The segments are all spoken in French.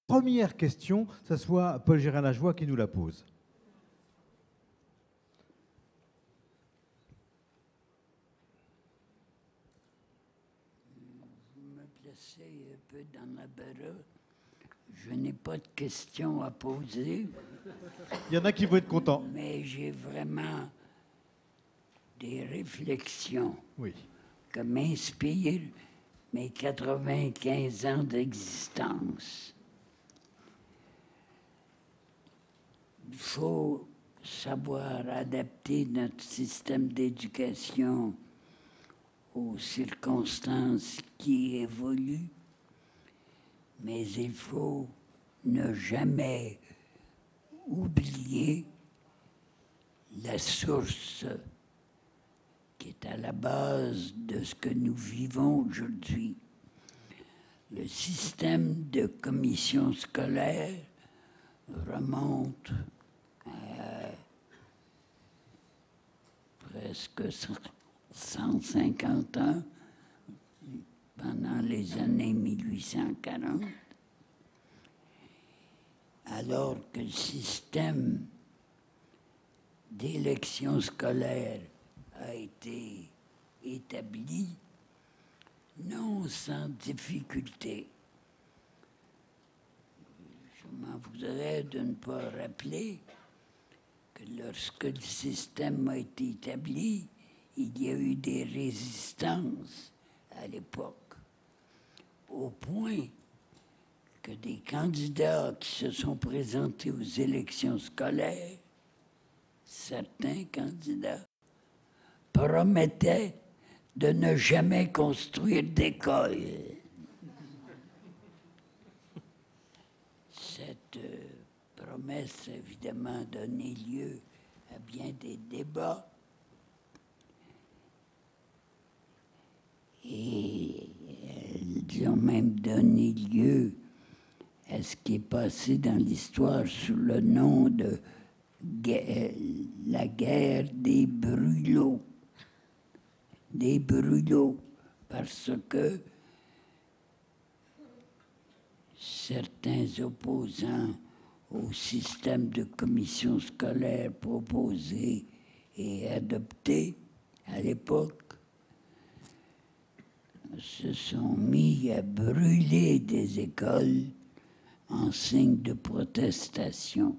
première question, ça soit Paul Gérin-Lajoie qui nous la pose. Vous me placez un peu dans la barre. Je n'ai pas de questions à poser. Il y en a qui vont être contents. Mais j'ai vraiment des réflexions que m'inspirent mes 95 ans d'existence. Il faut savoir adapter notre système d'éducation aux circonstances qui évoluent, mais il faut ne jamais oublier la source qui est à la base de ce que nous vivons aujourd'hui. Le système de commission scolaire remonte à presque 150 ans, pendant les années 1840, alors que le système d'élection scolaire a été établi, non sans difficulté. Je m'en voudrais de ne pas rappeler que lorsque le système a été établi, il y a eu des résistances à l'époque, au point que des candidats qui se sont présentés aux élections scolaires, certains candidats, promettaient de ne jamais construire d'école. Cette promesse, évidemment, a donné lieu à bien des débats. Et elles ont même donné lieu à ce qui est passé dans l'histoire sous le nom de la guerre des brûlots. Des brûlots, parce que certains opposants au système de commission scolaire proposé et adopté à l'époque se sont mis à brûler des écoles en signe de protestation.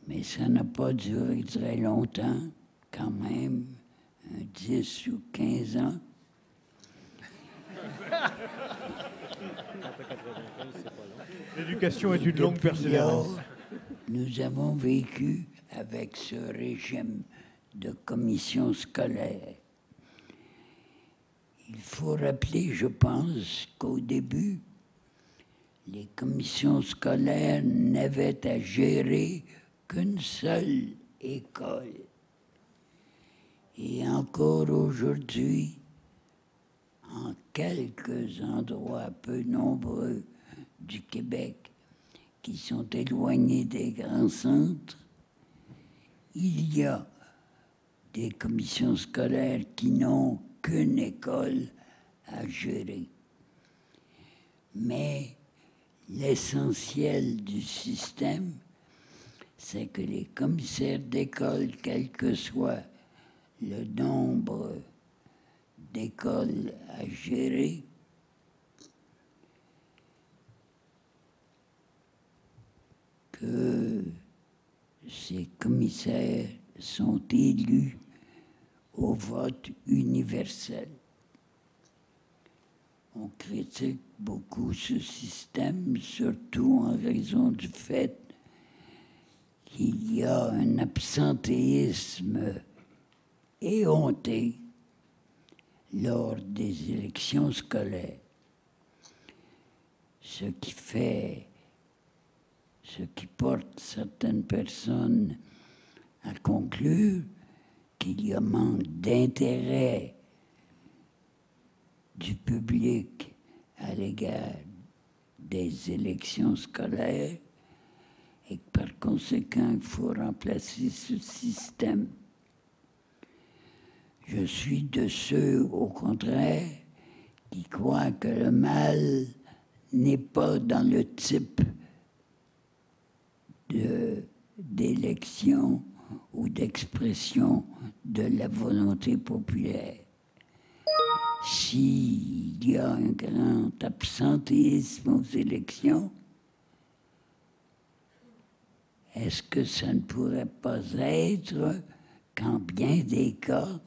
Mais ça n'a pas duré très longtemps, quand même, 10 ou 15 ans. L'éducation est une longue persévérance. Nous avons vécu avec ce régime de commission scolaire. Il faut rappeler, je pense, qu'au début, les commissions scolaires n'avaient à gérer qu'une seule école. Et encore aujourd'hui, en quelques endroits peu nombreux du Québec qui sont éloignés des grands centres, il y a des commissions scolaires qui n'ont qu'une école à gérer. Mais l'essentiel du système, c'est que les commissaires d'école, quel que soit le nombre d'écoles à gérer, que ces commissaires sont élus au vote universel. On critique beaucoup ce système, surtout en raison du fait qu'il y a un absentéisme éhonté lors des élections scolaires. Ce qui porte certaines personnes à conclure qu'il y a manque d'intérêt du public à l'égard des élections scolaires et que par conséquent, il faut remplacer ce système. Je suis de ceux, au contraire, qui croient que le mal n'est pas dans le type d'élection ou d'expression de la volonté populaire. S'il y a un grand absentéisme aux élections, est-ce que ça ne pourrait pas être qu'en bien des cas,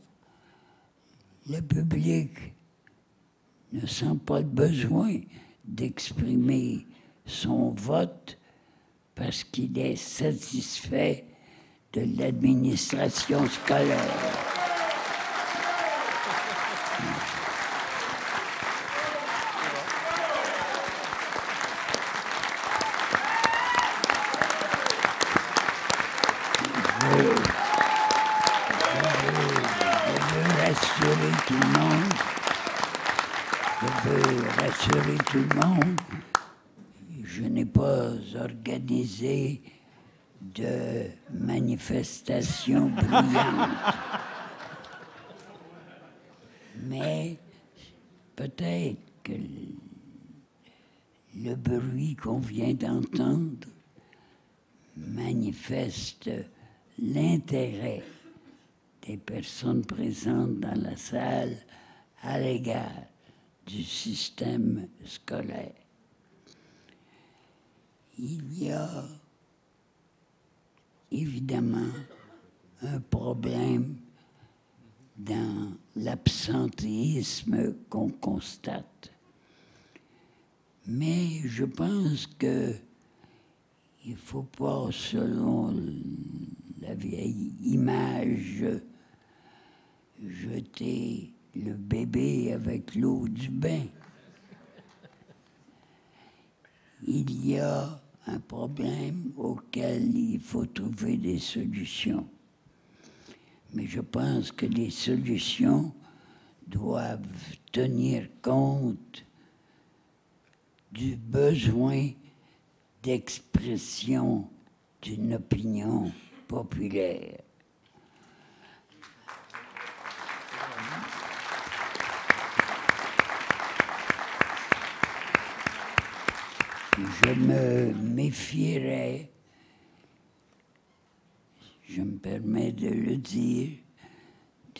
le public ne sent pas le besoin d'exprimer son vote parce qu'il est satisfait de l'administration scolaire? Rassurer tout le monde, je n'ai pas organisé de manifestation bruyante. Mais peut-être que le bruit qu'on vient d'entendre manifeste l'intérêt des personnes présentes dans la salle à l'égard du système scolaire. Il y a évidemment un problème dans l'absentéisme qu'on constate. Mais je pense que il ne faut pas, selon la vieille image, jeter le bébé avec l'eau du bain. Il y a un problème auquel il faut trouver des solutions. Mais je pense que les solutions doivent tenir compte du besoin d'expression d'une opinion populaire. Je me méfierais, je me permets de le dire,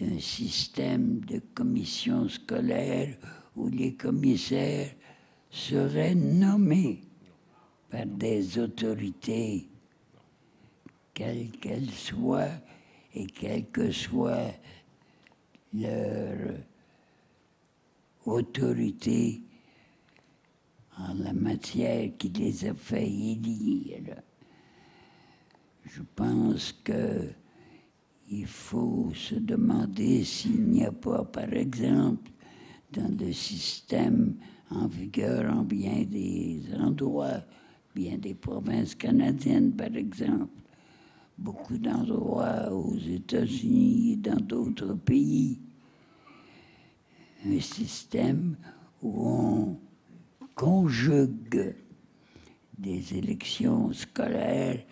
d'un système de commission scolaire où les commissaires seraient nommés par des autorités, quelles qu'elles soient, et quelle que soit leur autorité en la matière qui les a fait élire. Je pense qu'il faut se demander s'il n'y a pas, par exemple, dans le système en vigueur en bien des endroits, bien des provinces canadiennes, par exemple, beaucoup d'endroits aux États-Unis et dans d'autres pays, un système où on conjugue des élections scolaires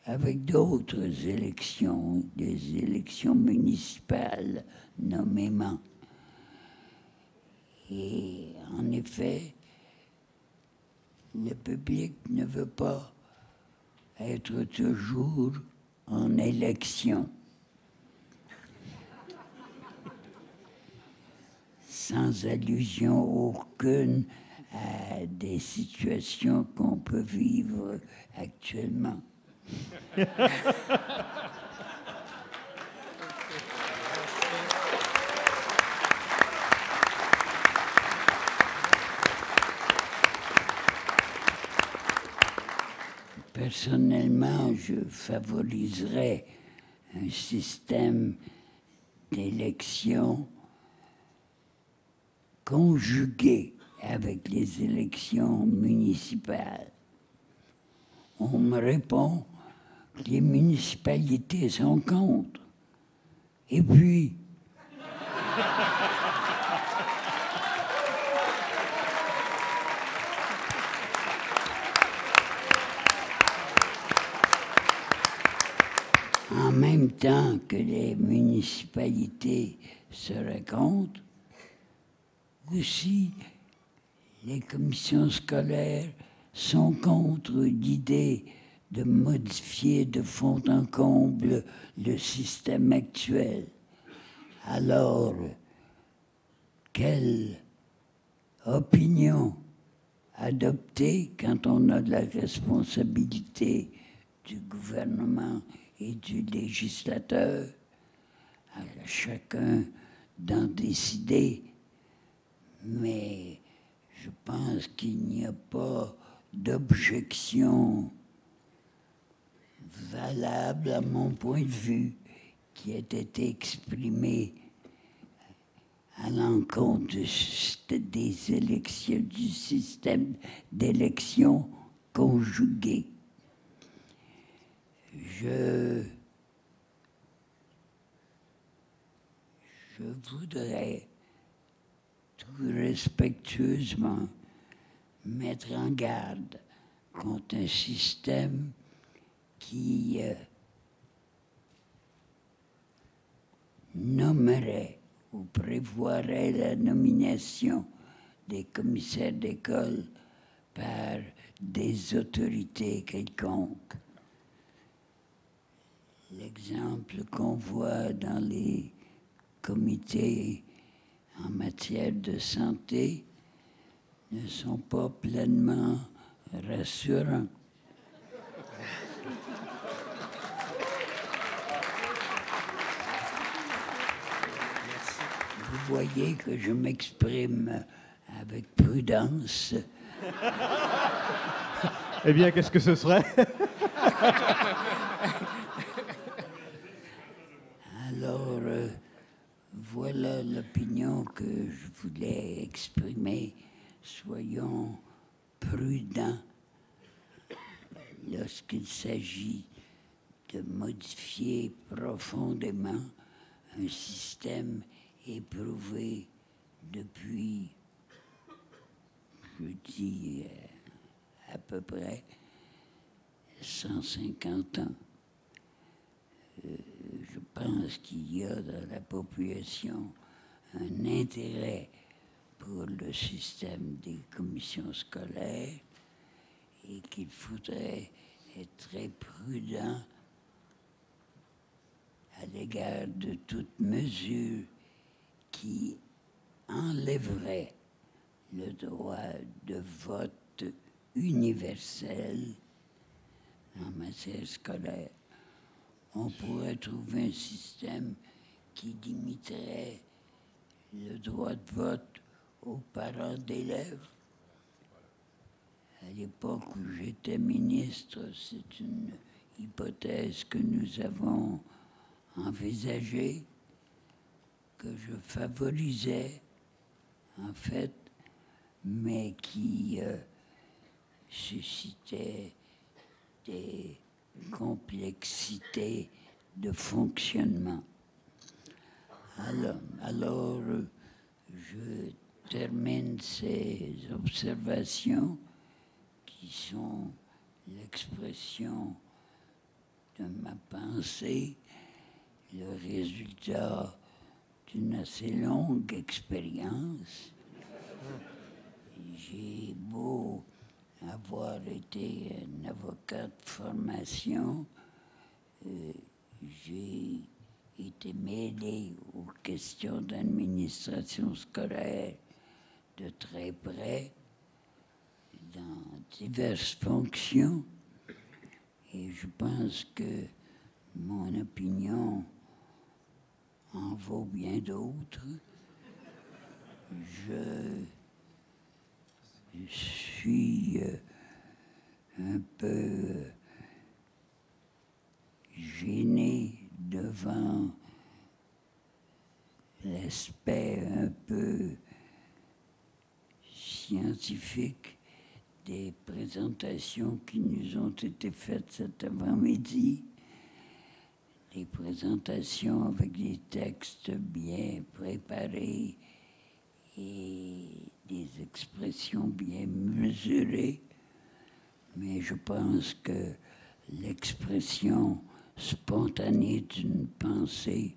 avec d'autres élections, des élections municipales nommément. Et en effet, le public ne veut pas être toujours en élection. Sans allusion aucune à des situations qu'on peut vivre actuellement. Personnellement, je favoriserais un système d'élection conjugué avec les élections municipales. On me répond que les municipalités sont contre. Et puis, en même temps que les municipalités seraient contre, aussi les commissions scolaires sont contre l'idée de modifier de fond en comble le système actuel. Alors, quelle opinion adopter quand on a la responsabilité du gouvernement et du législateur? À chacun d'en décider, mais je pense qu'il n'y a pas d'objection valable à mon point de vue qui ait été exprimée à l'encontre des élections, du système d'élection conjuguée. Je voudrais tout respectueusement mettre en garde contre un système qui nommerait ou prévoirait la nomination des commissaires d'école par des autorités quelconques. L'exemple qu'on voit dans les comités en matière de santé ne sont pas pleinement rassurants. Vous voyez que je m'exprime avec prudence. Eh bien, qu'est-ce que ce serait? Alors, voilà l'opinion que je voulais exprimer. Soyons prudents lorsqu'il s'agit de modifier profondément un système éprouvé depuis, je dis, à peu près 150 ans. Je pense qu'il y a dans la population un intérêt pour le système des commissions scolaires et qu'il faudrait être très prudent à l'égard de toute mesure qui enlèverait le droit de vote universel en matière scolaire. On pourrait trouver un système qui limiterait le droit de vote aux parents d'élèves. À l'époque où j'étais ministre, c'est une hypothèse que nous avons envisagée, que je favorisais en fait, mais qui suscitait des complexités de fonctionnement. Alors, je termine ces observations qui sont l'expression de ma pensée, le résultat d'une assez longue expérience. J'ai beau avoir été un avocat de formation, j'ai été mêlé aux questions d'administration scolaire de très près, dans diverses fonctions, et je pense que mon opinion en vaut bien d'autres. Je suis un peu gêné devant l'aspect un peu scientifique des présentations qui nous ont été faites cet avant-midi. Des présentations avec des textes bien préparés et des expressions bien mesurées, mais je pense que l'expression spontanée d'une pensée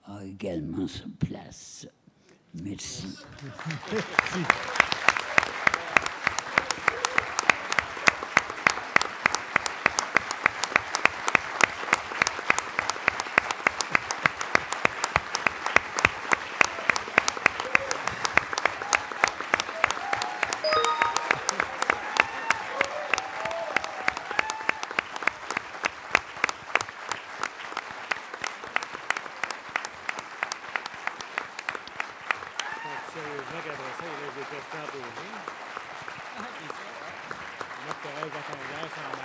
a également sa place. Merci. Merci. questions à poser. Ah, c'est ça, ouais. Moi, Thérèse Latendrière s'en